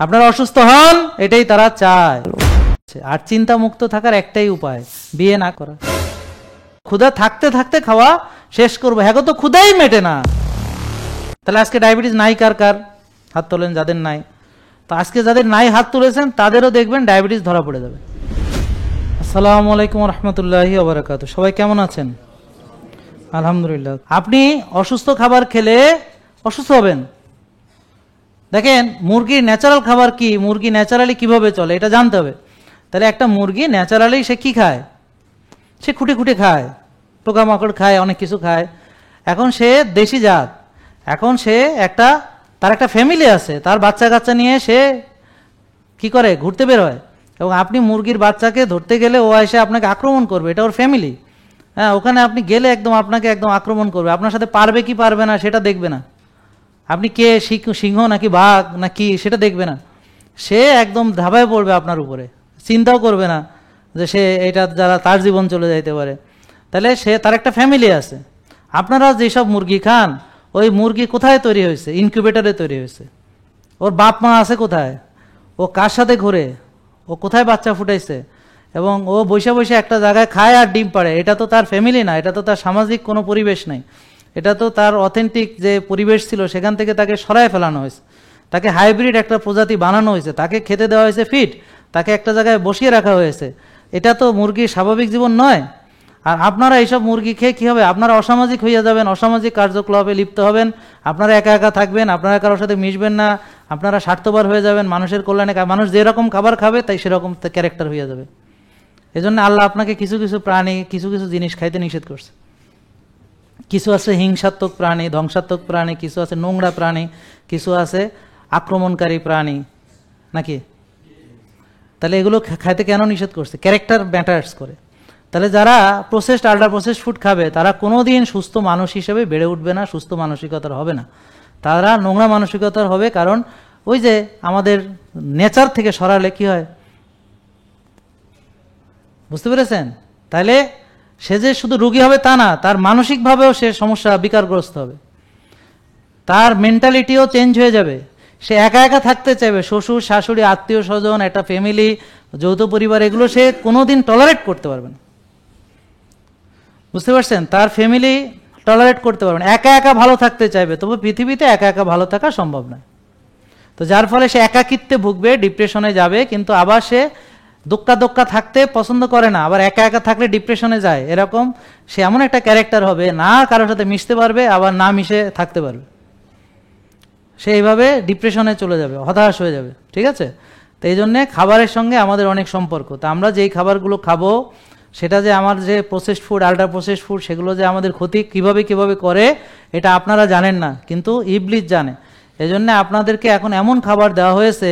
আপনারা অসুস্থ হন, এটাই তারা চায়। আর চিন্তা মুক্ত থাকার একটাই উপায়, বিয়ে না করা। ক্ষুধা থাকতে থাকতে খাওয়া শেষ করবো, হ্যাঁ তো ক্ষুধাই মেটে না। তাহলে আজকে ডায়াবেটিস নাই কার কার? হাত তোলেন যাদের নাই। তো আজকে যাদের নাই হাত তুলেছেন তাদেরও দেখবেন ডায়াবেটিস ধরা পড়ে যাবে। আসসালামু আলাইকুম রহমতুল্লাহি ওয়া বারাকাতুহু। সবাই কেমন আছেন? আলহামদুলিল্লাহ। আপনি অসুস্থ খাবার খেলে অসুস্থ হবেন। দেখেন মুরগির ন্যাচারাল খাবার কি, মুরগি ন্যাচারালি কিভাবে চলে এটা জানতে হবে। তাহলে একটা মুরগি ন্যাচারালি সে কি খায়? সে খুঁটে খুঁটে খায়, পোকামাকড় খায়, অনেক কিছু খায়। এখন সে দেশি জাত, এখন সে তার একটা ফ্যামিলি আছে, তার বাচ্চা কাচ্চা নিয়ে সে কি করে? ঘুরতে বের হয়। এবং আপনি মুরগির বাচ্চাকে ধরতে গেলে ও এসে আপনাকে আক্রমণ করবে, এটা ওর ফ্যামিলি। হ্যাঁ, ওখানে আপনি গেলে আপনাকে একদম আক্রমণ করবে, আপনার সাথে পারবে কি পারবে না সেটা দেখবে না। আপনি কে, সিংহ নাকি বাঘ নাকি সেটা দেখবে না, সে একদম ধাবায় পড়বে আপনার উপরে, চিন্তাও করবে না যে সে এটা যারা তার জীবন চলে যাইতে পারে। তাহলে তার একটা ফ্যামিলি আছে। আপনারা যেসব মুরগি খান, ওই মুরগি কোথায় তৈরি হয়েছে? ইনকিউবেটরে তৈরি হয়েছে। ওর বাপ মা আছে কোথায়? ও কার সাথে ঘুরে? ও কোথায় বাচ্চা ফুটাইছে? এবং ও বসে বসে একটা জায়গায় খায় আর ডিম পাড়ে। এটা তো তার ফ্যামিলি না, এটা তো তার সামাজিক কোনো পরিবেশ নেই, এটা তো তার অথেন্টিক যে পরিবেশ ছিল সেখান থেকে তাকে সরায় ফেলানো হয়েছে, তাকে হাইব্রিড একটা প্রজাতি বানানো হয়েছে, তাকে খেতে দেওয়া হয়েছে ফিড, তাকে একটা জায়গায় বসিয়ে রাখা হয়েছে। এটা তো মুরগির স্বাভাবিক জীবন নয়। আর আপনারা এইসব মুরগি খেয়ে কী হবে? আপনারা অসামাজিক হইয়া যাবেন, অসামাজিক কার্যকলাপে লিপ্ত হবেন, আপনারা একা একা থাকবেন, আপনারা কারোর সাথে মিশবেন না, আপনারা স্বার্থপর হয়ে যাবেন, মানুষের কল্যাণে। মানুষ যেরকম খাবার খাবে তাই সেরকম ক্যারেক্টার হইয়া যাবে। এজন্য আল্লাহ আপনাকে কিছু কিছু প্রাণী, কিছু কিছু জিনিস খাইতে নিষেধ করছে। কিছু আছে হিংসাত্মক প্রাণী, ধ্বংসাত্মক প্রাণী, কিছু আছে নোংরা প্রাণী, কিছু আছে আক্রমণকারী প্রাণী, নাকি? তাহলে এগুলো খাইতে কেন নিষেধ করছে? ক্যারেক্টার ম্যাটার্স করে। তাহলে যারা প্রসেসড, আল্ট্রা প্রসেসড ফুড খাবে তারা কোনোদিন সুস্থ মানুষ হিসেবে বেড়ে উঠবে না, সুস্থ মানসিকতার হবে না, তারা নোংরা মানসিকতার হবে। কারণ ওই যে আমাদের নেচার থেকে সরালে কি হয়, বুঝতে পেরেছেন? তাহলে সে যে শুধু রোগী হবে তা না, তার মানসিকভাবেও সে সমস্যা, বিকারগ্রস্ত হবে, তার মেন্টালিটিও চেঞ্জ হয়ে যাবে। সে একা একা থাকতে চাইবে, শ্বশুর শাশুড়ি, আত্মীয় স্বজন, একটা ফ্যামিলি, যৌথ পরিবার, এগুলো সে কোনোদিন টলারেট করতে পারবে না। বুঝতে পারছেন? তার ফ্যামিলি টলারেট করতে পারবে না, একা একা ভালো থাকতে চাইবে। তবে পৃথিবীতে একা একা ভালো থাকা সম্ভব নয়। তো যার ফলে সে একাকিত্বে ভুগবে, ডিপ্রেশনে যাবে, কিন্তু আবার সে দোক্কা থাকতে পছন্দ করে না, আবার একা একা থাকলে ডিপ্রেশনে যায়। এরকম সে এমন একটা ক্যারেক্টার হবে, না কারোর সাথে মিশতে পারবে, আবার না মিশে থাকতে পারবে। সে এইভাবে ডিপ্রেশনে চলে যাবে, হতাশ হয়ে যাবে। ঠিক আছে? তো এই জন্যে খাবারের সঙ্গে আমাদের অনেক সম্পর্ক। তা আমরা যেই খাবারগুলো খাবো সেটা যে আমার যে processed food, ultra processed food, সেগুলো যে আমাদের ক্ষতি কিভাবে করে এটা আপনারা জানেন না, কিন্তু ইবলিস জানে। এই জন্যে আপনাদেরকে এখন এমন খাবার দেওয়া হয়েছে,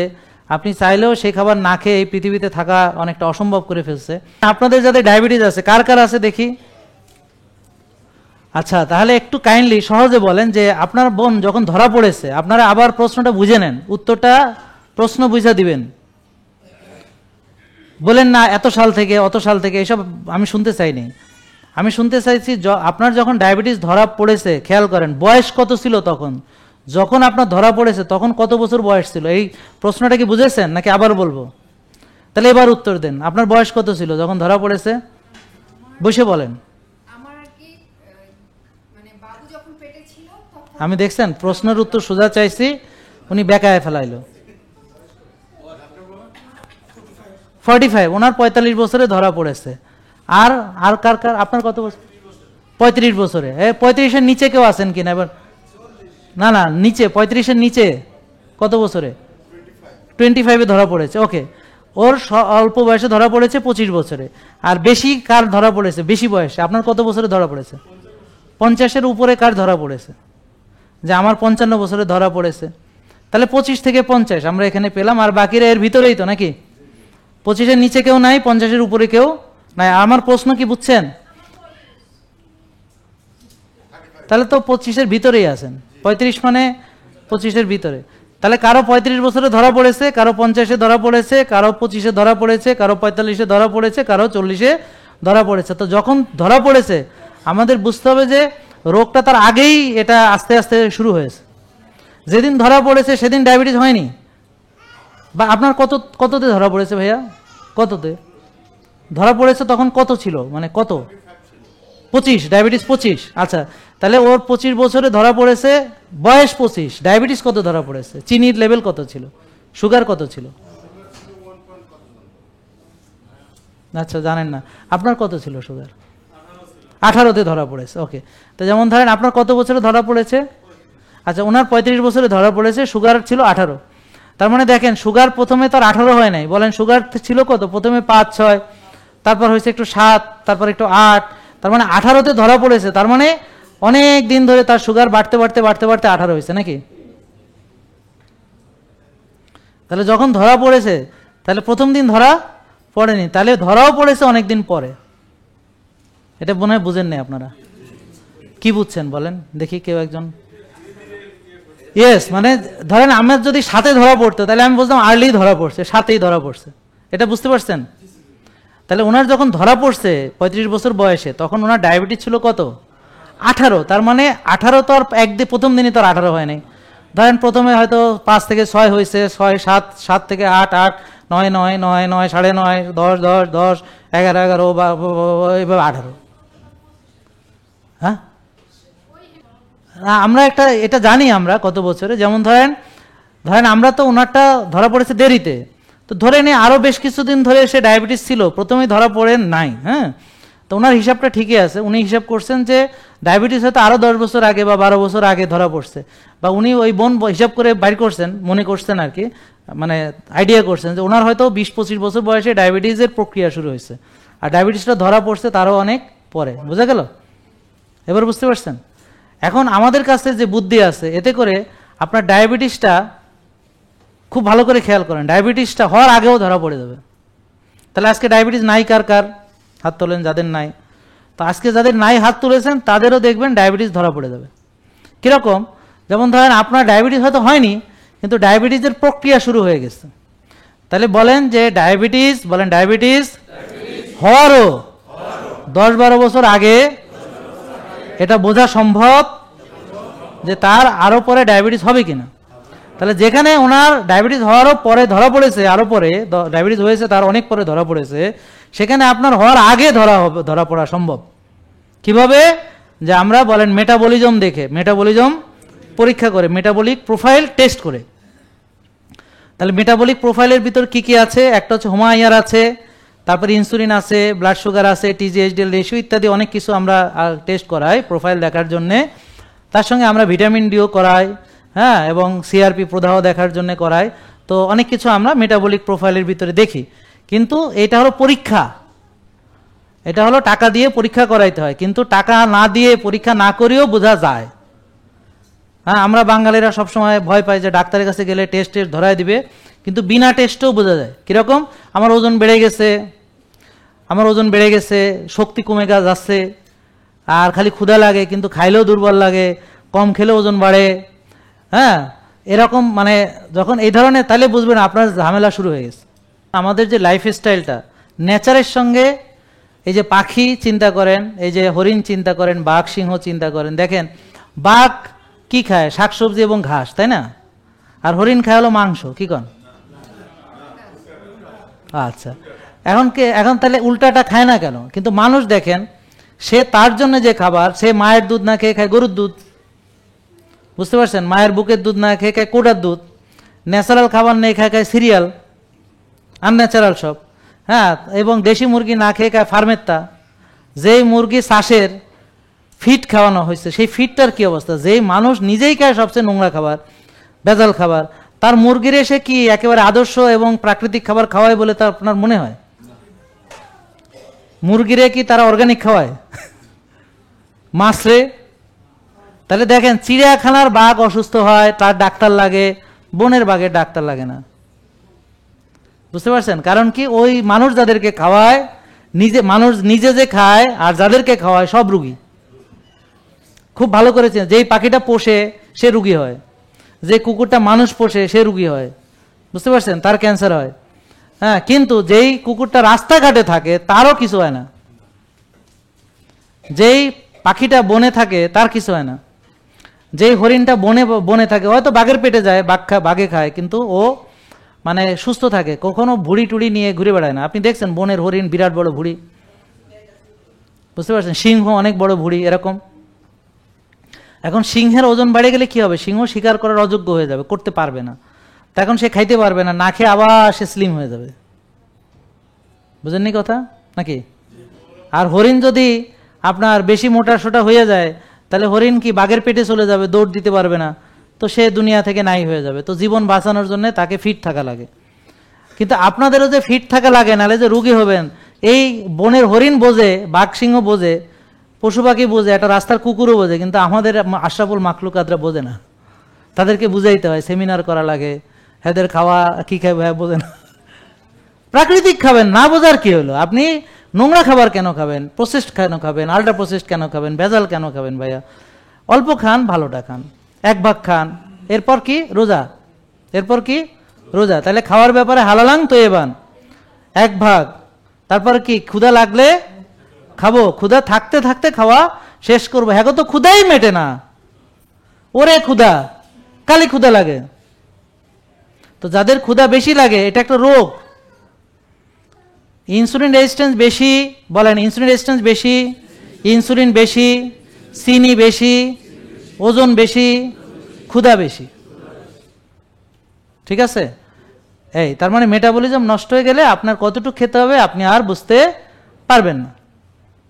আপনি চাইলেও সেই খাবার না খেয়ে এই পৃথিবীতে থাকা অনেকটা অসম্ভব করে ফেলছে। আপনাদের যাদের ডায়াবেটিস আছে, কার কার আছে দেখি? আচ্ছা, তাহলে একটু কাইন্ডলি সহজে বলেন যে আপনার বোন যখন ধরা পড়েছে, আপনারা আবার প্রশ্নটা বুঝে নেন, উত্তরটা প্রশ্ন বুঝা দিবেন। বলেন না এত সাল থেকে অত সাল থেকে, এসব আমি শুনতে চাইনি। আমি শুনতে চাইছি আপনার যখন ডায়াবেটিস ধরা পড়েছে, খেয়াল করেন বয়স কত ছিল তখন, যখন আপনার ধরা পড়েছে তখন কত বছর বয়স ছিল? এই প্রশ্নটা কি বুঝেছেন নাকি আবার বলবো? তাহলে এবার উত্তর দেন, আপনার বয়স কত ছিল যখন ধরা পড়েছে? বসে বলেন। আমি দেখছেন প্রশ্নের উত্তর সোজা চাইছি, উনি বেকায় ফেলাইলো। 45, ওনার 45 বছরে ধরা পড়েছে। আর কার আপনার কত বছর? 35 বছরে। 35-এর নিচে কেউ আছেন কিনা এবার? না নিচে, 35-এর নিচে কত বছরে? 25-এ ধরা পড়েছে। ওকে, ওর অল্প বয়সে ধরা পড়েছে 25 বছরে। আর বেশি কার ধরা পড়েছে? বেশি বয়সে। আপনার কত বছরে ধরা পড়েছে? 50-এর উপরে কার ধরা পড়েছে? যে আমার 55 বছরে ধরা পড়েছে। তাহলে 25 থেকে 50 আমরা এখানে পেলাম, আর বাকিরা এর ভিতরেই তো, নাকি? 25-এর নিচে কেউ নাই, 50-এর উপরে কেউ নাই। আমার প্রশ্ন কি বুঝছেন? তাহলে তো 25-এর ভিতরেই আছেন, 35 মানে 25-এর ভিতরে। তাহলে কারো 35 বছরে ধরা পড়েছে, কারো 50-এ ধরা পড়েছে, কারো 25-এ ধরা পড়েছে, কারো 45-এ ধরা পড়েছে, কারো 40-এ ধরা পড়েছে। তো যখন ধরা পড়েছে আমাদের বুঝতে হবে যে রোগটা তার আগেই এটা আস্তে আস্তে শুরু হয়েছে। যেদিন ধরা পড়েছে সেদিন ডায়াবেটিস হয়নি, বা আপনার কততে ধরা পড়েছে ভাইয়া? কততে ধরা পড়েছে? তখন কত ছিল, মানে কত? 25, ডায়াবেটিস 25। আচ্ছা, তাহলে ওর 25 বছরে ধরা পড়েছে, বয়স 25, ডায়াবেটিস কত ধরা পড়েছে? চিনির লেভেল কত ছিল? সুগার কত ছিল? আচ্ছা, জানেন না। আপনার কত ছিল সুগার? 18তে ধরা পড়েছে। ওকে, তো যেমন ধরেন আপনার কত বছরে ধরা পড়েছে? আচ্ছা, ওনার 35 বছরে ধরা পড়েছে, সুগার ছিল 18। তার মানে দেখেন, সুগার প্রথমে তার 18 হয় নাই, বলেন সুগার ছিল কত? প্রথমে 5, 6, তারপর হয়েছে একটু 7, তারপর একটু 8, তার মানে 18তে ধরা পড়েছে। তার মানে অনেক দিন ধরে তার সুগার বাড়তে বাড়তে বাড়তে বাড়তে 18 হয়েছে নাকি? তাহলে যখন ধরা পড়েছে, তাহলে প্রথম দিন ধরা পড়েনি, তাহলে ধরাও পড়েছে অনেক দিন পরে। এটা মনে হয় বুঝেন নাই আপনারা। কি বুঝছেন বলেন দেখি, কেউ একজন? ইয়েস, মানে ধরেন আমার যদি 7-এ ধরা পড়তো, তাহলে আমি বলতাম আর্লি ধরা পড়ছে, 7-এই ধরা পড়ছে। এটা বুঝতে পারছেন? তাহলে ওনার যখন ধরা পড়ছে 35 বছর বয়সে, তখন ওনার ডায়াবেটিস ছিল কত? 18। তার মানে 18 তো আর প্রথম দিনই তো আর 18 হয় নাই। ধরেন প্রথমে হয়তো 5 থেকে 6 হয়েছে, 6, 7, 7 থেকে 8, 8, 9, 9, 9, 9, 9.5, 10, 10, 10, 11, 11, বা এইভাবে 18। হ্যাঁ, আমরা এটা জানি আমরা কত বছরে। যেমন ধরেন আমরা তো ওনারটা ধরা পড়েছে দেরিতে, তো ধরে নিয়ে আরও বেশ কিছুদিন ধরে সে ডায়াবেটিস ছিল, প্রথমেই ধরা পড়েন নাই। হ্যাঁ, তো ওনার হিসাবটা ঠিকই আছে। উনি হিসাব করছেন যে ডায়াবেটিস হয়তো আরও 10 বছর আগে বা 12 বছর আগে ধরা পড়ছে, বা উনি ওই হিসাব করে বাইর করছেন, মনে করছেন আর কি, মানে আইডিয়া করছেন যে ওনার হয়তো 20-25 বছর বয়সে ডায়াবেটিসের প্রক্রিয়া শুরু হয়েছে, আর ডায়াবেটিসটা ধরা পড়ছে তারও অনেক পরে। বোঝা গেল? এবার বুঝতে পারছেন? এখন আমাদের কাছে যে বুদ্ধি আছে, এতে করে আপনার ডায়াবেটিসটা খুব ভালো করে খেয়াল করেন, ডায়াবেটিসটা হওয়ার আগেও ধরা পড়ে যাবে। তাহলে আজকে ডায়াবেটিস নাই কার কার? হাত তোলেন যাদের নাই। তো আজকে যাদের নাই হাত তুলেছেন, তাদেরও দেখবেন ডায়াবেটিস ধরা পড়ে যাবে। কীরকম? যেমন ধরেন আপনার ডায়াবেটিস হয়তো হয়নি, কিন্তু ডায়াবেটিসের প্রক্রিয়া শুরু হয়ে গেছে। তাহলে বলেন যে ডায়াবেটিস, বলেন ডায়াবেটিস হওয়ারও 10-12 বছর আগে এটা বোঝা সম্ভব যে তার আরও পরে ডায়াবেটিস হবে কিনা। তাহলে যেখানে ওনার ডায়াবেটিস হওয়ারও পরে ধরা পড়েছে, আরও পরে ডায়াবেটিস হয়েছে তার অনেক পরে ধরা পড়েছে, সেখানে আপনার হওয়ার আগে ধরা পড়া সম্ভব। কিভাবে? যে আমরা বলেন মেটাবলিজম দেখে, মেটাবলিজম পরীক্ষা করে, মেটাবলিক প্রোফাইল টেস্ট করে। তাহলে মেটাবলিক প্রোফাইলের ভিতর কি কি আছে? একটা হচ্ছে হোমায়ার আছে, তারপরে ইনসুলিন আছে, ব্লাড সুগার আছে, TG/HDL রেশিও ইত্যাদি অনেক কিছু আমরা টেস্ট করাই প্রোফাইল দেখার জন্যে। তার সঙ্গে আমরা ভিটামিন ডিও করাই, হ্যাঁ, এবং CRP প্রদাহ দেখার জন্য করাই। তো অনেক কিছু আমরা মেটাবলিক প্রোফাইলের ভিতরে দেখি। কিন্তু এটা হলো পরীক্ষা, এটা হলো টাকা দিয়ে পরীক্ষা করাইতে হয়, কিন্তু টাকা না দিয়ে পরীক্ষা না করেও বোঝা যায়। হ্যাঁ, আমরা বাঙালিরা সবসময় ভয় পাই যে ডাক্তারের কাছে গেলে টেস্ট ধরায় দিবে, কিন্তু বিনা টেস্টেও বোঝা যায়। কীরকম? আমার ওজন বেড়ে গেছে, আমার ওজন বেড়ে গেছে, শক্তি কমে যাচ্ছে, আর খালি ক্ষুধা লাগে, কিন্তু খাইলেও দুর্বল লাগে, কম খেলেও ওজন বাড়ে। হ্যাঁ, এরকম মানে যখন এই ধরনের, তাহলে বুঝবেন আপনার ঝামেলা শুরু হয়ে গেছে। আমাদের যে লাইফস্টাইলটা নেচারের সঙ্গে, এই যে পাখি চিন্তা করেন, এই যে হরিণ চিন্তা করেন, বাঘ সিংহ চিন্তা করেন, দেখেন বাঘ কি খায়? শাকসবজি এবং ঘাস, তাই না? আর হরিণ খায় হলো মাংস। কি কন? আচ্ছা, এখন তাহলে উল্টাটা খায় না কেন? কিন্তু মানুষ দেখেন, সে তার জন্য যে খাবার, সে মায়ের দুধ না খেয়ে খায় গরুর দুধ। বুঝতে পারছেন? মায়ের বুকের দুধ না খেয়ে খায় কোটার দুধ। ন্যাচারাল খাবার নেই খায় সিরিয়াল, আনন্যাচারাল সব। হ্যাঁ, এবং দেশি মুরগি না খেয়ে খায় ফার্মেত্তা। যেই মুরগি চাষের ফিট খাওয়ানো হয়েছে, সেই ফিটটার কি অবস্থা? যেই মানুষ নিজেই খায় সবচেয়ে নোংরা খাবার, ভেজাল খাবার, তার মুরগির এসে কি একেবারে আদর্শ এবং প্রাকৃতিক খাবার খাওয়ায় বলে তা আপনার মনে হয়? মুরগিরে কি তারা অর্গানিক খাওয়ায়? মাছরে? তাহলে দেখেন, চিড়িয়াখানার বাঘ অসুস্থ হয়, তার ডাক্তার লাগে, বনের বাঘের ডাক্তার লাগে না। বুঝতে পারছেন? কারণ কি, ওই মানুষ যাদেরকে খাওয়ায়, মানুষ নিজে যে খায় আর যাদেরকে খাওয়ায় সব রুগী। খুব ভালো করেছেন, যেই পাখিটা পোষে সে রুগী হয়, যে কুকুরটা মানুষ পোষে সে রুগী হয়। বুঝতে পারছেন? তার ক্যান্সার হয়। হ্যাঁ, কিন্তু যেই কুকুরটা রাস্তাঘাটে থাকে তারও কিছু হয় না, যেই পাখিটা বনে থাকে তার কিছু হয় না, যেই হরিণটা বনে থাকে, হয়তো বাঘের পেটে যায়, বাঘে খায়, কিন্তু ও মানে সুস্থ থাকে, কখনো ভুড়ি টুড়ি নিয়ে ঘুরে বেড়ায় না। আপনি দেখছেন বনের হরিণ বিরাট বড় ভুড়ি, বুঝতে পারছেন, সিংহ অনেক বড় ভুড়ি এরকম। এখন সিংহের ওজন বেড়ে গেলে কি হবে? সিংহ শিকার করার অযোগ্য হয়ে যাবে, করতে পারবে না, তখন সে খাইতে পারবে না, না খেয়ে আবার সে স্লিম হয়ে যাবে। বুঝেননি কথা নাকি? আর হরিণ যদি আপনার বেশি মোটা সোটা হয়ে যায়, তাহলে হরিণ কি বাঘের পেটে চলে যাবে, দৌড় দিতে পারবে না, তো সে দুনিয়া থেকে নাই হয়ে যাবে। তো জীবন বাঁচানোর জন্য তাকে ফিট থাকা লাগে। কিন্তু আপনাদেরও যে ফিট থাকা লাগে, নাহলে যে রুগী হবেন। এই বনের হরিণ বোঝে, বাঘ সিংহ বোঝে, পশু পাখি বোঝে, একটা রাস্তার কুকুরও বোঝে, কিন্তু আমাদের আশরাফুল মাখলুকাতরা বোঝে না। তাদেরকে বুঝাইতে হয়, সেমিনার করা লাগে, এদের খাওয়া কি খাবে বোঝে না। প্রাকৃতিক খাবেন, না বোঝার কি হলো? আপনি নোংরা খাবার কেন খাবেন, প্রসেসড কেন খাবেন, আল্ট্রা প্রসেসড কেন খাবেন, ভেজাল কেন খাবেন? ভাইয়া অল্প খান, ভালোটা খান, 1 ভাগ খান, এরপর কি রোজা, এরপর কি রোজা। তাহলে খাওয়ার ব্যাপারে হালালাং তৈবান 1 ভাগ, তারপর কি ক্ষুধা লাগলে খাবো, ক্ষুধা থাকতে থাকতে খাওয়া শেষ করবো। হ্যাঁ তো ক্ষুধাই মেটে না, ওরে ক্ষুধা, কালি ক্ষুধা লাগে। তো যাদের ক্ষুধা বেশি লাগে, এটা একটা রোগ। ইনসুলিন রেজিস্ট্যান্স বেশি, বলেন ইনসুলিন রেজিস্ট্যান্স বেশি, ইনসুলিন বেশি, চিনি বেশি, ওজন বেশি, ক্ষুধা বেশি। ঠিক আছে? এই তার মানে মেটাবলিজম নষ্ট হয়ে গেলে আপনার কতটুকু খেতে হবে আপনি আর বুঝতে পারবেন না।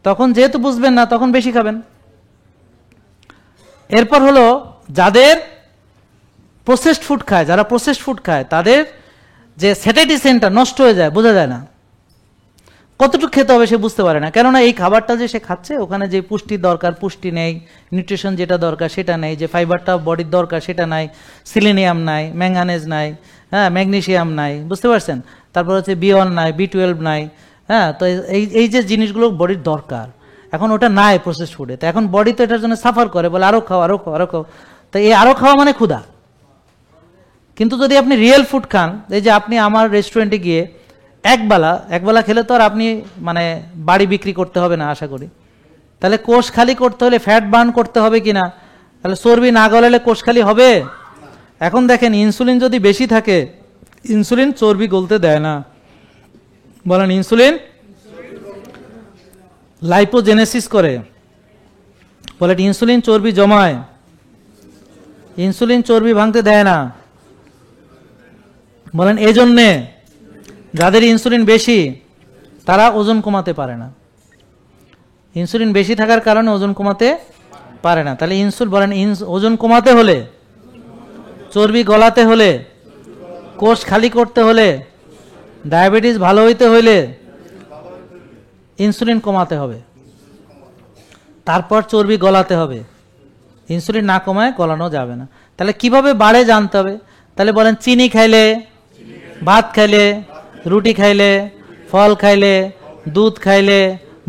তখন যেহেতু বুঝবেন না, তখন বেশি খাবেন। এরপর হলো যাদের প্রসেসড ফুড খায়, যারা প্রসেসড ফুড খায়, তাদের যে স্যাটিটি সেন্টার নষ্ট হয়ে যায়, বোঝা যায় না কতটুকু খেতে হবে, সে বুঝতে পারে না। কেননা এই খাবারটা যে সে খাচ্ছে, ওখানে যে পুষ্টির দরকার পুষ্টি নেই, নিউট্রিশন যেটা দরকার সেটা নেই, যে ফাইবারটা বডির দরকার সেটা নাই, সিলিনিয়াম নাই, ম্যাঙ্গানেজ নাই, হ্যাঁ ম্যাগনেসিয়াম নাই, বুঝতে পারছেন, তারপর হচ্ছে B1 নাই, B12 নাই, হ্যাঁ। তো এই যে জিনিসগুলো বডির দরকার, এখন ওটা নাই প্রসেসড ফুডে। তো এখন বডি তো এটার জন্য সাফার করে, বলে আরো খাও আরো খাও আরো খাও। তো এই আরো খাওয়া মানে ক্ষুধা। কিন্তু যদি আপনি রিয়েল ফুড খান, এই যে আপনি আমার রেস্টুরেন্টে গিয়ে একবেলা খেলে তো আর আপনি মানে বাড়ি বিক্রি করতে হবে না আশা করি। তাহলে কোষ খালি করতে হলে ফ্যাট বার্ন করতে হবে কিনা? তাহলে চর্বি না গলালে কোষ খালি হবে? এখন দেখেন ইনসুলিন যদি বেশি থাকে, ইনসুলিন চর্বি গলতে দেয় না। বলেন ইনসুলিন লাইপোজেনেসিস করে, বলেন ইনসুলিন চর্বি জমায়, ইনসুলিন চর্বি ভাঙতে দেয় না। বলেন এজন্যে যাদের ইনসুলিন বেশি তারা ওজন কমাতে পারে না। ইনসুলিন বেশি থাকার কারণে ওজন কমাতে পারে না। তাহলে বলেন ওজন কমাতে হলে, চর্বি গলাতে হলে, কোষ খালি করতে হলে, ডায়াবেটিস ভালো হইতে হইলে ইনসুলিন কমাতে হবে, তারপর চর্বি গলাতে হবে। ইনসুলিন না কমায় গলানো যাবে না। তাহলে কিভাবে বাড়ে জানতে হবে। তাহলে বলেন চিনি খাইলে, ভাত খাইলে, রুটি খাইলে, ফল খাইলে, দুধ খাইলে,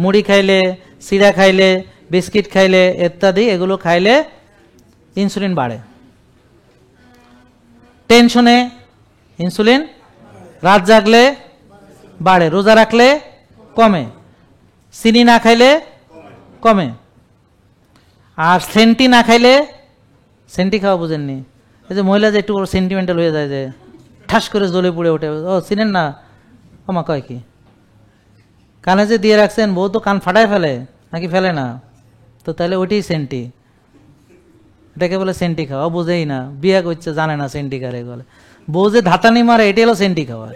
মুড়ি খাইলে, সিরা খাইলে, বিস্কিট খাইলে ইত্যাদি, এগুলো খাইলে ইনসুলিন বাড়ে। টেনশনে ইনসুলিন, রাত জাগলে বাড়ে, রোজা রাখলে কমে, চিনি না খাইলে কমে। আর সেন্টি না খাইলে, সেন্টি খাওয়া বুঝেননি, এই যে মহিলা যে একটু সেন্টিমেন্টাল হয়ে যায়, যে ঠাস করে জ্বলে পুড়ে ওঠে, ও চিনেন না, ওমা কয় কি কানে যে দিয়ে রাখছেন, বউ তো কান ফাটায় ফেলে নাকি ফেলে না, তো তাহলে ওইটাই সেন্টি, এটাকে বলে সেন্টি খাওয়া। বুঝেই না, বিয়া করছে জানে না সেন্টি কারে বলে, বউ যে ধাতানি মারে এটাই হলো সেন্টি খাওয়া।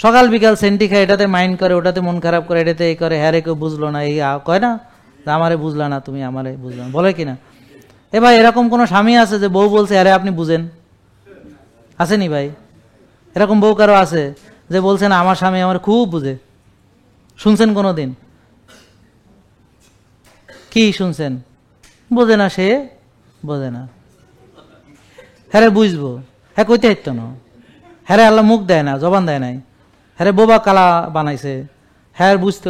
সকাল বিকাল সেন্টি খায়, এটাতে মাইন্ড করে, ওটাতে মন খারাপ করে, এটাতে এই করে, হ্যাঁ রে কেউ বুঝলো না, এই কয় না আমারে বুঝলা না তুমি, আমারে বুঝলা না, বলে কিনা। এ ভাই এরকম কোন স্বামী আছে যে বউ বলছে আরে আপনি বুঝেন? আসেনি ভাই? এরকম বউ কারো আছে যে বলছে না আমার স্বামী আমার খুব বুঝে? শুনছেন কোনোদিন? কি শুনছেন? বোঝে না, সে বোঝে না, হ্যাঁ বুঝবো, হ্যাঁ কইতে হাইতো না, হ্যাঁ আল্লাহ মুখ দেয় না, জবান দেয় নাই, হ্যাঁ বোবা কালা বানাইছে, হ্যাঁ বুঝতে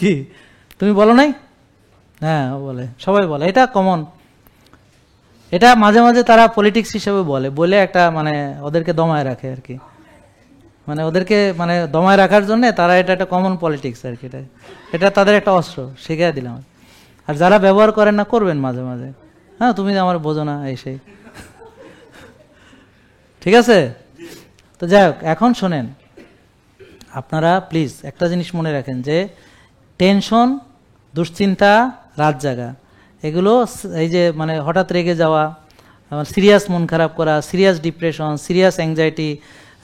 কি তুমি বলো নাই? হ্যাঁ বলে, সবাই বলে, এটা কমন। এটা মাঝে মাঝে তারা পলিটিক্স হিসেবে বলে, বলে একটা মানে ওদেরকে দমায় রাখে আর কি, মানে ওদেরকে মানে দমায় রাখার জন্য তারা, এটা একটা কমন পলিটিক্স আর কি, এটা তাদের একটা অস্ত্র, শিখিয়ে দিলাম। আর যারা ব্যবহার করেন না, করবেন মাঝে মাঝে, হ্যাঁ তুমি আমার বোঝো না এই সেই ঠিক আছে? তো যাই হোক, এখন শোনেন, আপনারা প্লিজ একটা জিনিস মনে রাখেন যে টেনশন, দুশ্চিন্তা, রাত জাগা, এগুলো এই যে মানে হঠাৎ রেগে যাওয়া, সিরিয়াস মন খারাপ করা, সিরিয়াস ডিপ্রেশন, সিরিয়াস অ্যাংজাইটি,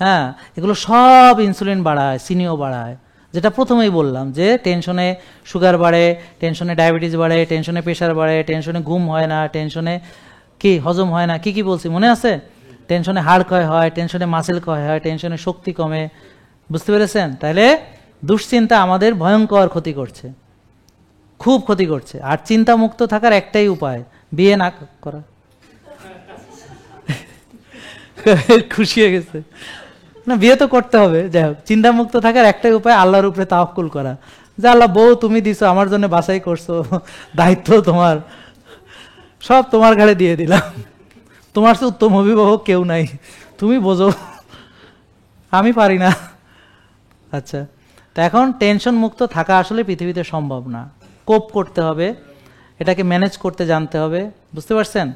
হ্যাঁ, এগুলো সব ইনসুলিন বাড়ায়, চিনিও বাড়ায়। যেটা প্রথমেই বললাম যে টেনশনে সুগার বাড়ে, টেনশনে ডায়াবেটিস বাড়ে, টেনশনে প্রেশার বাড়ে, টেনশনে ঘুম হয় না, টেনশনে কি হজম হয় না, কি কি বলছি মনে আছে? টেনশনে হাড় ক্ষয় হয়, টেনশনে মাসেল ক্ষয় হয়, টেনশনে শক্তি কমে। বুঝতে পেরেছেন? তাহলে দুশ্চিন্তা আমাদের ভয়ঙ্কর ক্ষতি করছে, খুব ক্ষতি করছে। আর চিন্তা মুক্ত থাকার একটাই উপায়, বিয়ে না করা। খুশি হয়ে গেছে না, বিয়ে তো করতে হবে। যাই হোক, চিন্তা মুক্ত থাকার একটাই উপায় আল্লাহর উপরে তাওয়াক্কুল করা, যে আল্লাহ বউ তুমি দিছো, আমার জন্য বাছাই করছো, দায়িত্ব তোমার, সব তোমার ঘাড়ে দিয়ে দিলাম, তোমার চেয়ে উত্তম অভিভাবক কেউ নাই, তুমি বোঝো, আমি পারি না। আচ্ছা, তো এখন টেনশন মুক্ত থাকা আসলে পৃথিবীতে সম্ভব না, কোপ করতে হবে, এটাকে ম্যানেজ করতে জানতে হবে। বুঝতে পারছেন?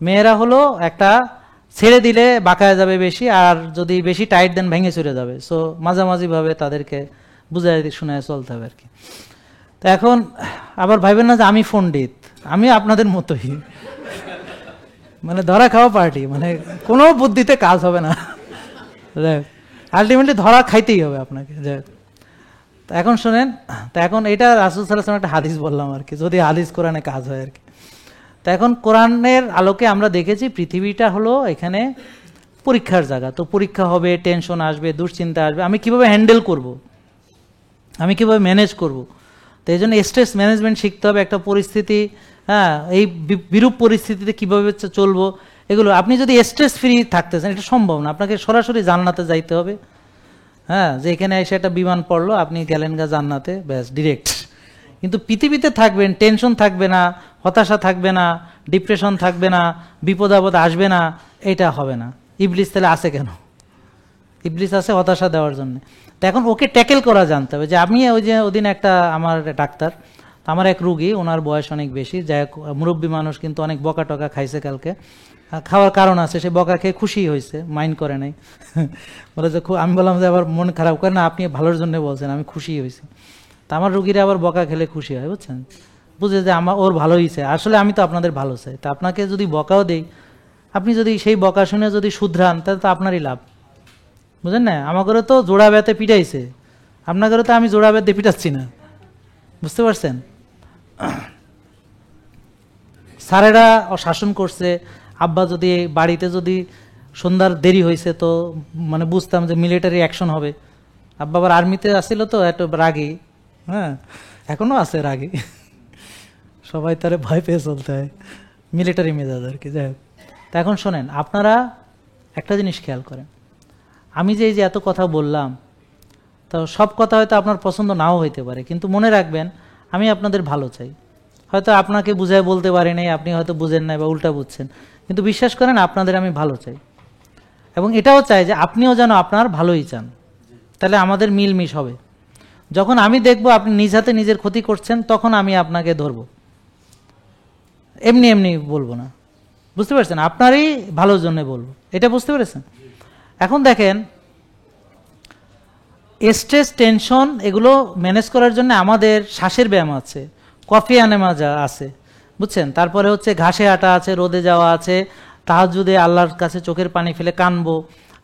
মেয়েরা হলো একটা ছেড়ে দিলে বাঁকায় যাবে বেশি, আর যদি বেশি টাইট দেন ভেঙে চলে যাবে। সো মাঝামাঝিভাবে তাদেরকে বুঝাই শোনায় চলতে হবে আর কি। তো এখন আবার ভাইবেন না যে আমি পণ্ডিত, আমি আপনাদের মতোই, মানে ধরা খাওয়া পার্টি, মানে কোনো বুদ্ধিতে কাজ হবে না, আলটিমেটলি ধরা খাইতেই হবে আপনাকে। তো এখন শোনেন, তো এখন এটা রাসূল সাল্লাল্লাহু আলাইহি ওয়াসাল্লাম একটা হাদিস বললাম আর কি, যদি হাদিস কোরআনে কাজ হয় আর কি। তো এখন কোরআনের আলোকে আমরা দেখেছি পৃথিবীটা হলো এখানে পরীক্ষার জায়গা। তো পরীক্ষা হবে, টেনশন আসবে, দুশ্চিন্তা আসবে, আমি কিভাবে হ্যান্ডেল করব, আমি কিভাবে ম্যানেজ করব। তো এই জন্য স্ট্রেস ম্যানেজমেন্ট শিখতে হবে, একটা পরিস্থিতি, হ্যাঁ, এই বিরূপ পরিস্থিতিতে কিভাবে চলবো, এগুলো। আপনি যদি স্ট্রেস ফ্রি থাকতে চান, এটা সম্ভব না, আপনাকে সরাসরি জান্নাতে যাইতে হবে। হ্যাঁ, যে এখানে এসে একটা বিমান পড়লো, আপনি গেলেন গা জান্নাতে, ব্যাস ডিরেক্ট। কিন্তু পৃথিবীতে থাকবেন, টেনশন থাকবে না, হতাশা থাকবে না, ডিপ্রেশন থাকবে না, বিপদ আপদ আসবে না, এটা হবে না। ইবলিস তাহলে আছে কেন? ইবলিস আছে হতাশা দেওয়ার জন্য। তো এখন ওকে ট্যাকেল করা জানতে হবে। যে আমি ওই যে ওদিন একটা আমার ডাক্তার, আমার এক রুগী, ওনার বয়স অনেক বেশি, যাই হোক মুরব্বী মানুষ, কিন্তু অনেক বকা টকা খাইছে কালকে, খাওয়ার কারণ আছে, সে বকা খেয়ে খুশি হয়েছে, মাইন্ড করে নাই। বলে যে আমি বললাম যে আবার মন খারাপ করে না, আপনি ভালোর জন্য বলছেন, আমি খুশি হয়েছি। তা আমার রুগীরা আবার বকা খেলে খুশি হয়, বুঝছেন, বুঝে যে আমার ওর ভালো হয়েছে, আসলে আমি তো আপনাদের ভালো চাই। তা আপনাকে যদি বকাও দেই, আপনি যদি সেই বকা শুনে যদি শুধরান, তাহলে তো আপনারই লাভ, বুঝলেন না? আমাকে তো জোড়া বেতে পিটাইছে, আপনাকে তো আমি জোড়া বেতে পিটাচ্ছি না। বুঝতে পারছেন? স্যারেরা শাসন করছে, আব্বা যদি বাড়িতে যদি সন্ধ্যার দেরি হয়েছে, তো মানে বুঝতাম যে মিলিটারি অ্যাকশন হবে। আব্বা আবার আর্মিতে আসছিল, তো একটু রাগী, হ্যাঁ, এখনো আছে রাগী, সবাই তারে ভয় পেয়ে চলতে হয়, মিলিটারি মেজাজ আর কি। যাই হোক, তা এখন শোনেন, আপনারা একটা জিনিস খেয়াল করেন, আমি যে এই যে এত কথা বললাম, তো সব কথা হয়তো আপনার পছন্দ নাও হইতে পারে, কিন্তু মনে রাখবেন আমি আপনাদের ভালো চাই। হয়তো আপনাকে বুঝায় বলতে পারি নাই, আপনি হয়তো বুঝেন নাই বা উল্টা বুঝছেন, কিন্তু বিশ্বাস করেন আপনাদের আমি ভালো চাই, এবং এটাও চাই যে আপনিও যেন আপনার ভালোই চান, তাহলে আমাদের মিলমিশ হবে। যখন আমি দেখব আপনি নিজ হাতে নিজের ক্ষতি করছেন, তখন আমি আপনাকে ধরবো, এমনি এমনি বলবো না। বুঝতে পারছেন? আপনারই ভালোর জন্য বলবো, এটা বুঝতে পেরেছেন? এখন দেখেন, স্ট্রেস, টেনশন এগুলো ম্যানেজ করার জন্য আমাদের শ্বাসের ব্যায়াম আছে, কফি আনেমা আছে, বুঝছেন, তারপরে হচ্ছে ঘাসে আটা আছে, রোদে যাওয়া আছে, তাহাজ্জুদে আল্লাহর কাছে চোখের পানি ফেলে কানবো,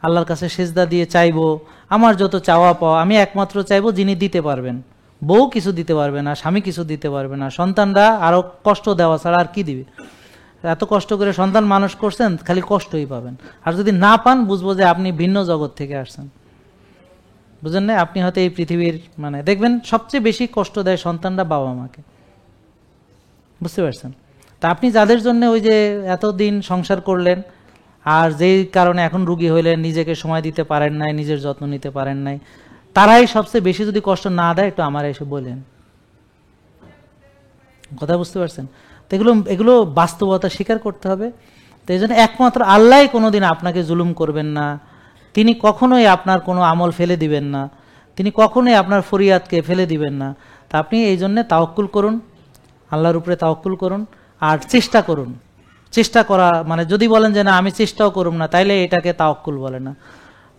আল্লাহর কাছে সেজদা দিয়ে চাইবো, আমার যত চাওয়া পাওয়া আমি একমাত্র চাইবো যিনি দিতে পারবেন। বউ কিছু দিতে পারবে না, স্বামী কিছু দিতে পারবে না, সন্তানরা আরো কষ্ট দেওয়া ছাড়া আর কি দিবে? এত কষ্ট করে সন্তান মানুষ করছেন, খালি কষ্টই পাবেন। আর যদি না পান, বুঝবো যে আপনি ভিন্ন জগৎ থেকে আসছেন, বুঝলেন না? আপনি হয়তো এই পৃথিবীর, মানে দেখবেন সবচেয়ে বেশি কষ্ট দেয় সন্তানরা বাবা মাকে, বুঝতে পারছেন? তা আপনি যাদের জন্য ওই যে এতদিন সংসার করলেন, আর যেই কারণে এখন রুগী হইলেন, নিজেকে সময় দিতে পারেন নাই, নিজের যত্ন নিতে পারেন নাই, তারাই সবচেয়ে বেশি যদি কষ্ট না দেয়, একটু আমার এসে বলেন, কথা বুঝতে পারছেন? তো এগুলো বাস্তবতা স্বীকার করতে হবে। তো এই জন্য একমাত্র আল্লাহ কোনোদিন আপনাকে জুলুম করবেন না, তিনি কখনোই আপনার কোনো আমল ফেলে দিবেন না, তিনি কখনোই আপনার ফরিয়াদকে ফেলে দিবেন না। তা আপনি এই জন্যে তাওয়াক্কুল করুন, আল্লাহর উপরে তাওয়াক্কুল করুন, আর চেষ্টা করুন চেষ্টা করা, মানে যদি বলেন যে না আমি চেষ্টাও করব না, তাইলে এটাকে তাওয়াক্কুল বলে না।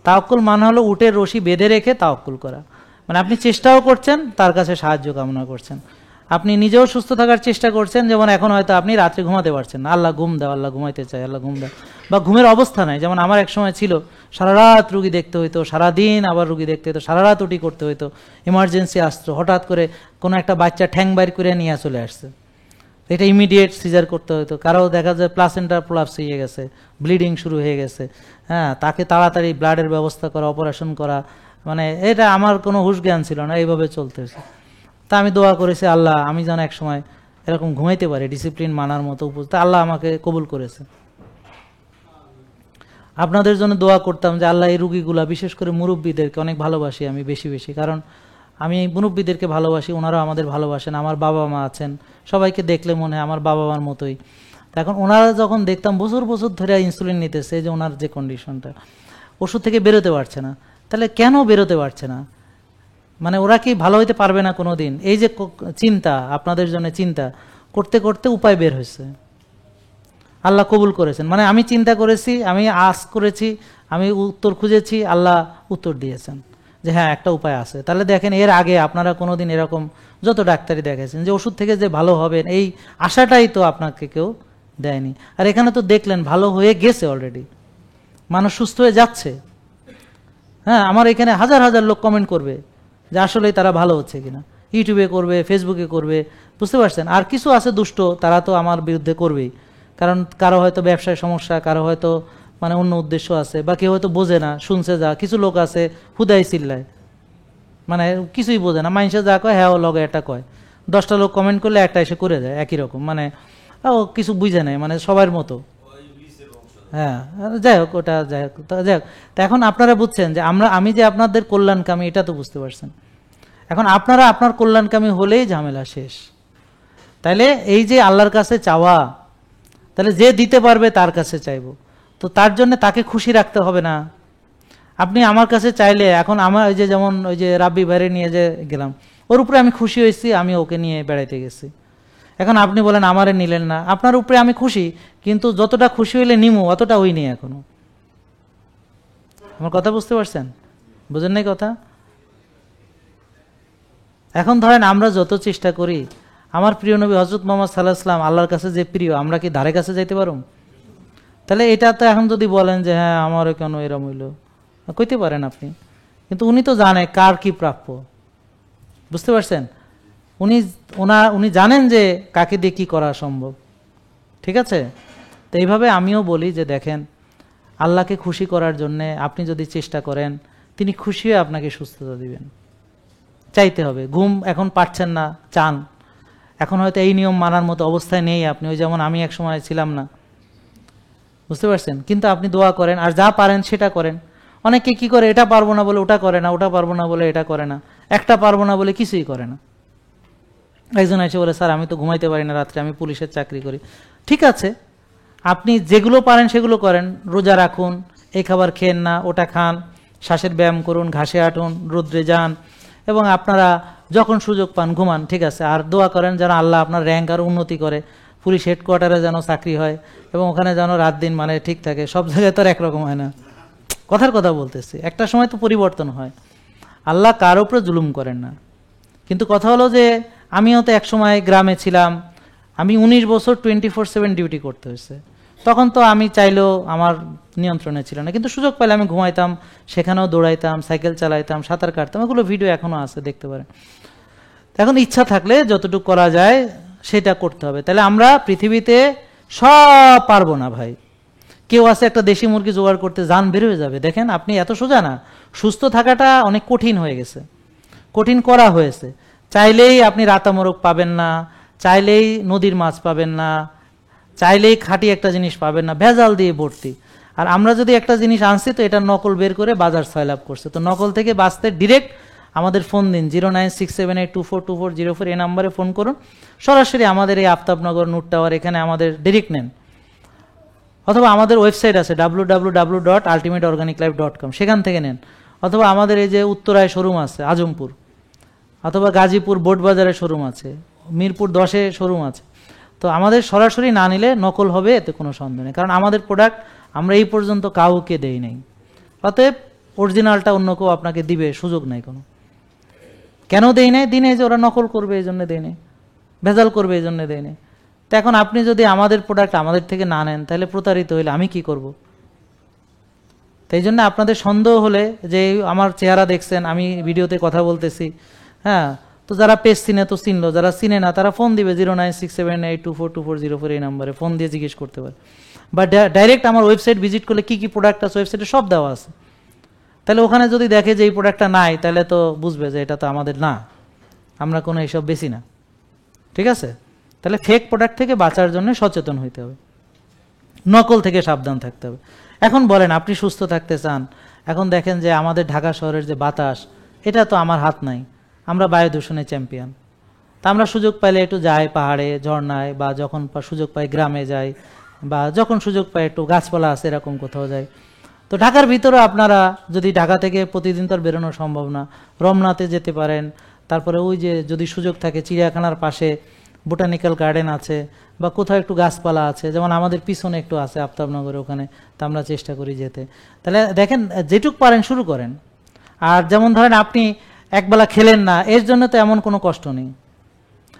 তাওয়াক্কুল মানে হলো উটের রশি বেঁধে রেখে তাওয়াক্কুল করা, মানে আপনি চেষ্টাও করছেন, তার কাছে সাহায্য কামনা করছেন, আপনি নিজেও সুস্থ থাকার চেষ্টা করছেন। যেমন এখন হয়তো আপনি রাত্রে ঘুমাতে পারছেন না, আল্লাহ ঘুম দাও, আল্লাহ ঘুমাইতে চাই, আল্লাহ ঘুম দাও, বা ঘুমের অবস্থা নাই। যেমন আমার এক সময় ছিল, সারা রাত রুগী দেখতে হইতো, সারাদিন আবার রুগী দেখতে হইতো, সারা রাত উটি করতে হইতো, ইমার্জেন্সি আসতো, হঠাৎ করে কোনো একটা বাচ্চা ঠ্যাং বাইর করে নিয়ে চলে আসছে, এটা ইমিডিয়েট সিজার করতে হতো। কারো দেখা যায় প্লাসেন্টার প্রলাপস হয়ে গেছে, ব্লিডিং শুরু হয়ে গেছে, হ্যাঁ, তাকে তাড়াতাড়ি ব্লাডের ব্যবস্থা করা, অপারেশন করা, মানে এটা আমার কোনো হুঁশ জ্ঞান ছিল না, এইভাবে চলতেছে। তা আমি দোয়া করেছি, আল্লাহ আমি যেন এক সময় এরকম ঘুমাইতে পারি, ডিসিপ্লিন মানার মতো তা আল্লাহ আমাকে কবুল করেছে। আপনাদের জন্য দোয়া করতাম যে আল্লাহ এই রুগীগুলা, বিশেষ করে মুরব্বীদেরকে অনেক ভালোবাসি আমি বেশি বেশি, কারণ আমি মুরব্বীদেরকে ভালোবাসি, ওনারাও আমাদের ভালোবাসেন, আমার বাবা মা আছেন, সবাইকে দেখলে মনে হয় আমার বাবা মার মতোই। এখন ওনারা যখন দেখতাম বছর বছর ধরে ইনসুলিন নিতেছে, যে ওনার যে কন্ডিশনটা, ওষুধ থেকে বেরোতে পারছে না, তাহলে কেন বেরোতে পারছে না, মানে ওরা কি ভালো হইতে পারবে না কোনো দিন? এই যে চিন্তা, আপনাদের জন্য চিন্তা করতে করতে উপায় বের হয়েছে, আল্লাহ কবুল করেছেন। মানে আমি চিন্তা করেছি, আমি আস করেছি, আমি উত্তর খুঁজেছি, আল্লাহ উত্তর দিয়েছেন যে হ্যাঁ একটা উপায় আছে। তাহলে দেখেন, এর আগে আপনারা কোনোদিন এরকম যত ডাক্তারি দেখেছেন যে ওষুধ থেকে যে ভালো হবেন, এই আশাটাই তো আপনাকে কেউ দেয়নি। আর এখানে তো দেখলেন ভালো হয়ে গেছে অলরেডি, মানুষ সুস্থ হয়ে যাচ্ছে। হ্যাঁ, আমার এখানে হাজার হাজার লোক কমেন্ট করবে যে আসলেই তারা ভালো হচ্ছে কিনা, ইউটিউবে করবে, ফেসবুকে করবে, বুঝতে পারছেন। আর কিছু আছে দুষ্ট, তারা তো আমার বিরুদ্ধে করবেই, কারণ কারো হয়তো ব্যবসায় সমস্যা, কারো হয়তো মানে অন্য উদ্দেশ্য আছে, বা কেউ হয়তো বোঝে না, শুনছে যা, কিছু লোক আছে হুদাই চিল্লায়, মানে কিছুই বোঝে না, মানুষে যা কয় হ্যাঁ ও লগে এটা কয়, 10টা লোক কমেন্ট করলে একটা এসে করে যায় একই রকম, মানে ও কিছু বুঝে নেয়, মানে সবার মতো। হ্যাঁ, যাই হোক, ওটা যাই হোক, যাই হোক। তা এখন আপনারা বুঝছেন যে আমি যে আপনাদের কল্যাণকামী, এটা তো বুঝতে পারছেন। এখন আপনারা আপনার কল্যাণকামী হলেই ঝামেলা শেষ। তাইলে এই যে আল্লাহর কাছে চাওয়া, তাহলে যে দিতে পারবে তার কাছে চাইবো, তো তার জন্য তাকে খুশি রাখতে হবে না। আপনি আমার কাছে চাইলে, এখন আমার ওই যে যেমন ওই যে রাব্বি বাইরে নিয়ে যে গেলাম, ওর উপরে আমি খুশি হয়েছি, আমি ওকে নিয়ে বেড়াইতে গেছি। এখন আপনি বলেন আমারে নিলেন না, আপনার উপরে আমি খুশি, কিন্তু যতটা খুশি হইলে নিমু অতটা হই নেই এখনো। আমার কথা বুঝতে পারছেন? বুঝেন নাই কথা? এখন ধরেন আমরা যত চেষ্টা করি, আমার প্রিয় নবী হযরত মুহাম্মদ সাল্লাল্লাহু আলাইহি ওয়াসাল্লাম আল্লাহর কাছে যে প্রিয়, আমরা কি ধারে কাছে যাইতে পারুম? তাহলে এটা তো এখন যদি বলেন যে হ্যাঁ আমারও কেন এরম হইল, কইতে পারেন আপনি, কিন্তু উনি তো জানে কার কি প্রাপ্য, বুঝতে পারছেন? উনি জানেন যে কাকে দিয়ে কি করা সম্ভব, ঠিক আছে? তো এইভাবে আমিও বলি যে দেখেন, আল্লাহকে খুশি করার জন্যে আপনি যদি চেষ্টা করেন, তিনি খুশি হয়ে আপনাকে সুস্থতা দিবেন। চাইতে হবে। ঘুম এখন পাচ্ছেন না, চান, এখন হয়তো এই নিয়ম মানার মতো অবস্থায় নেই আপনি, ওই যেমন আমি এক সময় ছিলাম না, বুঝতে পারছেন? কিন্তু আপনি দোয়া করেন, আর যা পারেন সেটা করেন। অনেকে কি করে, এটা পারবো না বলে ওটা করে না, ওটা পারবো না বলে এটা করে না, একটা পারবো না বলে কিছুই করে না। একজন এসে বলে স্যার আমি তো ঘুমাইতে পারি না রাত্রে, আমি পুলিশের চাকরি করি। ঠিক আছে, আপনি যেগুলো পারেন সেগুলো করেন, রোজা রাখুন, এই খাবার খেয়েন না, ওটা খান, শ্বাসের ব্যায়াম করুন, ঘাসে হাঁটুন, রোদ্রে যান, এবং আপনারা যখন সুযোগ পান ঘুমান, ঠিক আছে? আর দোয়া করেন যেন আল্লাহ আপনার র্যাঙ্ক আরও উন্নতি করে, পুলিশ হেডকোয়ার্টারে যেন চাকরি হয়, এবং ওখানে যেন রাত দিন মানে ঠিক থাকে। সব জায়গায় তো আর একরকম হয় না, কথার কথা বলতেছি, একটা সময় তো পরিবর্তন হয়। আল্লাহ কার উপরে জুলুম করেন না। কিন্তু কথা হলো যে আমিও তো এক সময় গ্রামে ছিলাম, আমি 19 বছর 24/7 ডিউটি করতে হয়েছে। তখন তো আমি চাইলেও আমার নিয়ন্ত্রণে ছিল না, কিন্তু সুযোগ পাইলে আমি ঘুমাইতাম, সেখানেও দৌড়াইতাম, সাইকেল চালাইতাম, সাঁতার কাটতাম, এগুলো ভিডিও এখনও আছে, দেখতে পারেন। এখন ইচ্ছা থাকলে যতটুকু করা যায় সেটা করতে হবে। তাহলে আমরা পৃথিবীতে সব পারবো না ভাই। কেউ আছে একটা দেশি মুরগি জোগাড় করতে জান বের হয়ে যাবে। দেখেন আপনি এত সোজা না, সুস্থ থাকাটা অনেক কঠিন হয়ে গেছে, কঠিন করা হয়েছে। চাইলেই আপনি রাতা মোরগ পাবেন না, চাইলেই নদীর মাছ পাবেন না, চাইলেই খাঁটি একটা জিনিস পাবেন না, ভেজাল দিয়ে ভর্তি। আর আমরা যদি একটা জিনিস আনছি তো এটা নকল বের করে বাজার ছয়লাভ করছে। তো নকল থেকে বাঁচতে ডিরেক্ট আমাদের ফোন দিন, 09678242404, এই নাম্বারে ফোন করুন, সরাসরি আমাদের এই আফতাবনগর নূর টাওয়ার এখানে আমাদের ডিরেক্ট নেন, অথবা আমাদের ওয়েবসাইট আছে www.ultimateorganiclife.com, সেখান থেকে নেন, অথবা আমাদের এই যে উত্তরায় শোরুম আছে আজমপুর, অথবা গাজীপুর বোট বাজারে শোরুম আছে, মিরপুর 10-এ শোরুম আছে। তো তো আমাদের সরাসরি না নিলে নকল হবে, এতে কোনো সন্দেহ নেই, কারণ আমাদের প্রোডাক্ট আমরা এই পর্যন্ত কাউকে দেই নাই। অতএব অরিজিনালটা অন্য কেউ আপনাকে দিবে সুযোগ নাই কোনো। কেন দেই নাই? দিনে যে ওরা নকল করবে এই জন্য দেই নাই, ভেজাল করবে এই জন্য দেই নাই। তো এখন আপনি যদি আমাদের প্রোডাক্ট আমাদের থেকে না নেন তাহলে প্রতারিত হইলে আমি কি করব? তাই জন্য আপনাদের সন্দেহ হলে যে আমার চেহারা দেখছেন, আমি ভিডিওতে কথা বলতেছি, হ্যাঁ, তো যারা পেজ চিনে তো চিনলো, যারা চিনে না তারা ফোন দিবে 0967824240 এই নাম্বারে ফোন দিয়ে জিজ্ঞেস করতে পারে, বা ডাইরেক্ট আমার ওয়েবসাইট ভিজিট করলে কি কি প্রোডাক্ট আছে ওয়েবসাইটে সব দেওয়া আছে। তাহলে ওখানে যদি দেখে যে এই প্রোডাক্টটা নাই তাহলে তো বুঝবে যে এটা তো আমাদের না, আমরা কোনো এইসব বেশি না। ঠিক আছে? তাহলে ফেক প্রোডাক্ট থেকে বাঁচার জন্য সচেতন হইতে হবে, নকল থেকে সাবধান থাকতে হবে। এখন বলেন আপনি সুস্থ থাকতে চান, এখন দেখেন যে আমাদের ঢাকা শহরের যে বাতাস, এটা তো আমার হাত নাই, আমরা বায়ু দূষণের চ্যাম্পিয়ন। তা আমরা সুযোগ পাইলে একটু যাই পাহাড়ে, ঝর্ণায়, বা যখন সুযোগ পাই গ্রামে যাই, বা যখন সুযোগ পাই একটু গাছপালা আছে এরকম কোথাও যাই। তো ঢাকার ভিতরে আপনারা যদি ঢাকা থেকে প্রতিদিন তো বেরোনো সম্ভব না, রমনাতে যেতে পারেন, তারপরে ওই যে যদি সুযোগ থাকে চিড়িয়াখানার পাশে বোটানিক্যাল গার্ডেন আছে, বা কোথাও একটু গাছপালা আছে, যেমন আমাদের পিছনে একটু আছে আফতাবনগরে, ওখানে তো আমরা চেষ্টা করি যেতে। তাহলে দেখেন যেটুক পারেন শুরু করেন। আর যেমন ধরেন আপনি একবেলা খেলেন না, এর জন্য তো এমন কোনো কষ্ট নেই।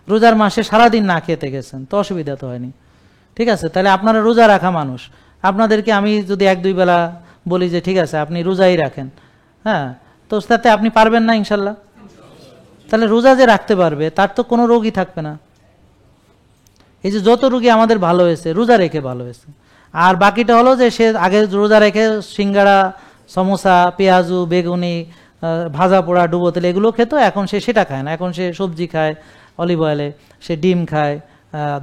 রোজার মাসে সারাদিন না খেতে গেছেন তো অসুবিধা তো হয়নি। ঠিক আছে? তাহলে আপনারা রোজা রাখা মানুষ, আপনাদেরকে আমি যদি 1-2 বেলা বলি যে ঠিক আছে আপনি রোজাই রাখেন, হ্যাঁ, তো তাতে আপনি পারবেন না ইনশাল্লাহ? তাহলে রোজা যে রাখতে পারবে তার তো কোনো রোগই থাকবে না। এই যে যত রোগী আমাদের ভালো হয়েছে রোজা রেখে ভালো হয়েছে। আর বাকিটা হলো যে সে আগে রোজা রেখে সিঙ্গাড়া, সমোসা, পেঁয়াজু, বেগুনি, ভাজা পোড়া, ডুবো তেল এগুলো খেত, এখন সে সেটা খায় না, এখন সে সবজি খায় অলিভ অয়েলে, সে ডিম খায়,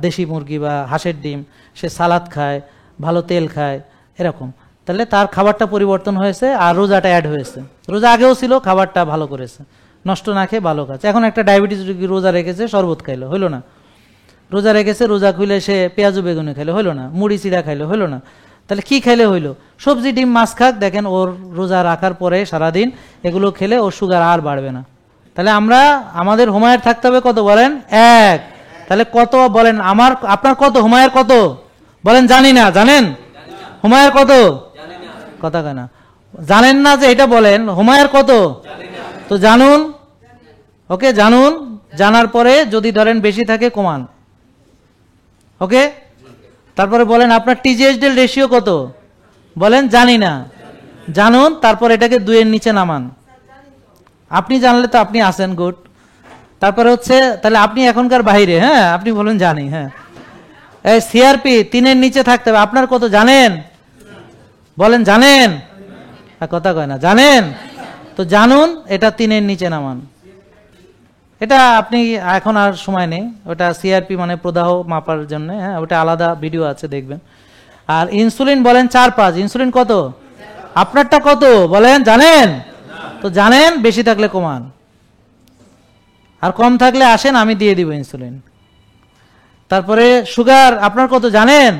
দেশি মুরগি বা হাঁসের ডিম, সে সালাদ খায়, ভালো তেল খায়, এরকম। তাহলে তার খাবারটা পরিবর্তন হয়েছে আর রোজাটা অ্যাড হয়েছে। রোজা আগেও ছিল, খাবারটা ভালো করেছে, নষ্ট না খেয়ে ভালো খাচ্ছে। এখন একটা ডায়াবেটিস রোগী রোজা রেখেছে, শরবত খাইলো, হইলো না। রোজা রেখেছে, রোজা খুলে সে পেঁয়াজু বেগুনি খাইলো, হইলো না। মুড়ি চিড়া খাইলো, হইলো না। তাহলে কি খাইলে হইলো? সবজি ডিম মাছ খাক, দেখেন ওর রোজা রাখার পরে সারাদিন এগুলো খেলে ওর সুগার আর বাড়বে না। তাহলে আমরা আমাদের হুমায়ের থাকতে হবে কত বলেন? 1। তাহলে কত বলেন? আপনার কত? হুমায়ের কত বলেন? জানি না। জানেন হুমায়ের কত? কথা কেনা জানেন না যে এটা বলেন হুমায়ের কত? তো জানুন, ওকে, জানুন। জানার পরে যদি ধরেন বেশি থাকে কমান, ওকে। তারপরে বলেন আপনার টিজিএইচডি রেশিও কত? বলেন জানি না। জানুন, তারপর এটাকে 2-এর নিচে নামান। আপনি জানলে তো আপনি আছেন, গুড। তারপরে হচ্ছে তাহলে আপনি এখনকার বাইরে, হ্যাঁ, আপনি বলেন জানি, হ্যাঁ। এই সিআরপি 3-এর নিচে থাকতে হবে। আপনার কত জানেন? বলেন জানেন। কথা কয় না, জানেন তো জানুন, এটা 3-এর নিচে নামান। এটা আপনি এখন আর সময় নেই, ওটা সিআরপি মানে প্রদাহ মাপার জন্য, হ্যাঁ, ওটা আলাদা ভিডিও আছে, দেখবেন। আর ইনসুলিন বলেন 4-5। ইনসুলিন কত? আপনারটা কত বলেন? জানেন তো জানেন, বেশি থাকলে কমান, আর কম থাকলে আসেন, আমি দিয়ে দিব ইনসুলিন। তারপরে সুগার আপনার কত জানেন?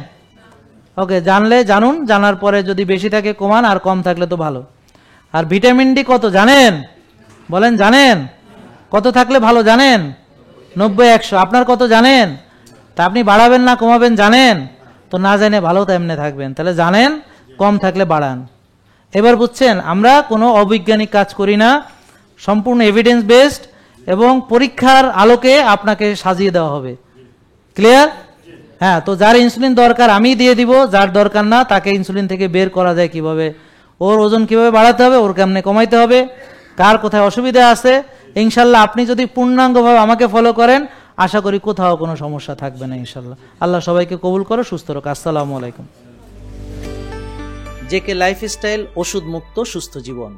ওকে, জানলে জানুন, জানার পরে যদি বেশি থাকে কমান, আর কম থাকলে তো ভালো। আর ভিটামিন ডি কত জানেন? বলেন জানেন। কত থাকলে ভালো জানেন? 90-100। আপনার কত জানেন? তা আপনি বাড়াবেন না কমাবেন জানেন তো? না জানে ভালো তো এমনি থাকবেন। তাহলে জানেন, কম থাকলে বাড়ান। এবার বুঝছেন, আমরা কোনো অবৈজ্ঞানিক কাজ করি না, সম্পূর্ণ এভিডেন্স বেসড, এবং পরীক্ষার আলোকে আপনাকে সাজিয়ে দেওয়া হবে। ক্লিয়ার? হ্যাঁ। তো যার ইনসুলিন দরকার আমি দিয়ে দিব, যার দরকার না তাকে ইনসুলিন থেকে বের করা যায় কিভাবে, ওর ওজন কিভাবে বাড়াতে হবে, ওর কেমনে কমাইতে হবে, কার কোথায় অসুবিধা আছে, ইনশাল্লাহ আপনি যদি পূর্ণাঙ্গভাবে আমাকে ফলো করেন আশা করি কোথাও কোনো সমস্যা থাকবে না ইনশাল্লাহ। আল্লাহ সবাইকে কবুল করো, সুস্থ রাখো। আসসালামু আলাইকুম। জেকে লাইফস্টাইল, ওষুধ মুক্ত সুস্থ জীবন।